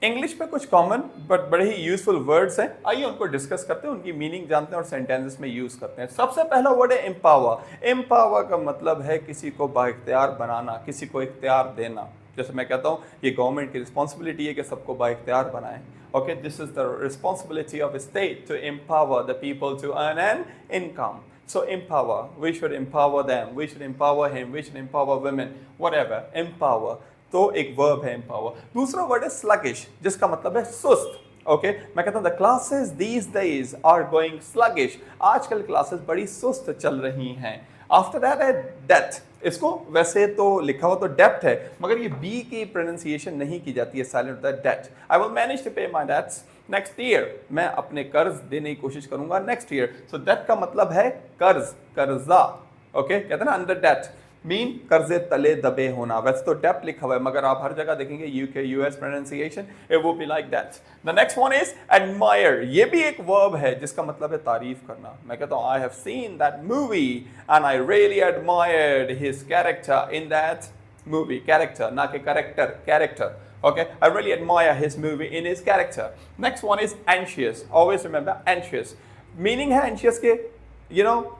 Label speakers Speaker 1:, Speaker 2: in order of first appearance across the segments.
Speaker 1: English में कुछ common but बड़े ही यूजफुल वर्ड्स हैं, आइए उनको डिस्कस करते हैं, उनकी मीनिंग जानते हैं और सेंटेंसेस में यूज करते हैं। सबसे पहला वर्ड है एम्पावर। एम्पावर का मतलब है किसी को बाइख्तियार बनाना, किसी को इख्तियार देना। जैसे मैं कहता हूँ ये गवर्नमेंट की रिस्पॉन्सिबिलिटी है कि सबको बाइख्तियार बनाएं। Okay, this is the responsibility of state to empower the people to earn an income. So empower, we should empower them, we should empower him, we should empower women, whatever, empower। तो एक verb है empower। दूसरा word है sluggish, जिसका मतलब है सुस्त। Okay, मैं कहता हूँ the classes these days are going sluggish। आजकल क्लासेस बड़ी सुस्त चल रही हैं। आफ्टर दैट है डेप्थ। इसको वैसे तो लिखा हुआ तो डेप्थ है, मगर ये बी की प्रोनाउंसिएशन नहीं की जाती है, साइलेंट होता है depth. I will manage to pay my dates next year. मैं अपने कर्ज देने की कोशिश करूंगा नेक्स्ट ईयर। सो डेट का मतलब है कर्ज, कर्जा। ओके, कहते हैं ना अंडर डेट मीन कर्जे तले दबे होना। वैसे तो डेप्थ लिखा हुआ है, मगर आप हर जगह देखेंगे यूके यूएस प्रोनाउंसिएशन इट वो be like that. The next one is admire. ये भी एक वर्ब है जिसका मतलब है तारीफ करना। मैं कहता हूँ I have seen that movie and I really admired his character in that movie. Character ना कि character, character. Okay, I really admire his movie in his character. Next one is anxious. Always remember anxious. Meaning है anxious के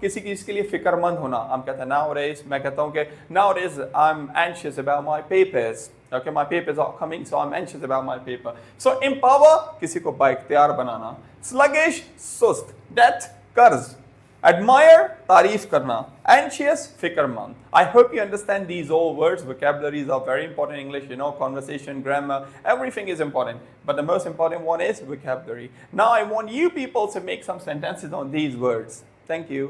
Speaker 1: किसी चीज के लिए फिक्रमंद होना। हम कहते हैं nowadays, मैं कहता हूँ कि nowadays I'm anxious about my papers. Okay, my papers are coming, so I'm anxious about my paper. So empower, किसी को बाइख्तियार बनाना। Sluggish, सुस्त। Debt, कर्ज। Admire, तारीफ करना। Anxious, फिक्रमंद। I hope you understand these all words. Vocabularies are very important in English, conversation, grammar, everything is important. But the most important one is vocabulary. Now I want you people to make some sentences on these words. Thank you.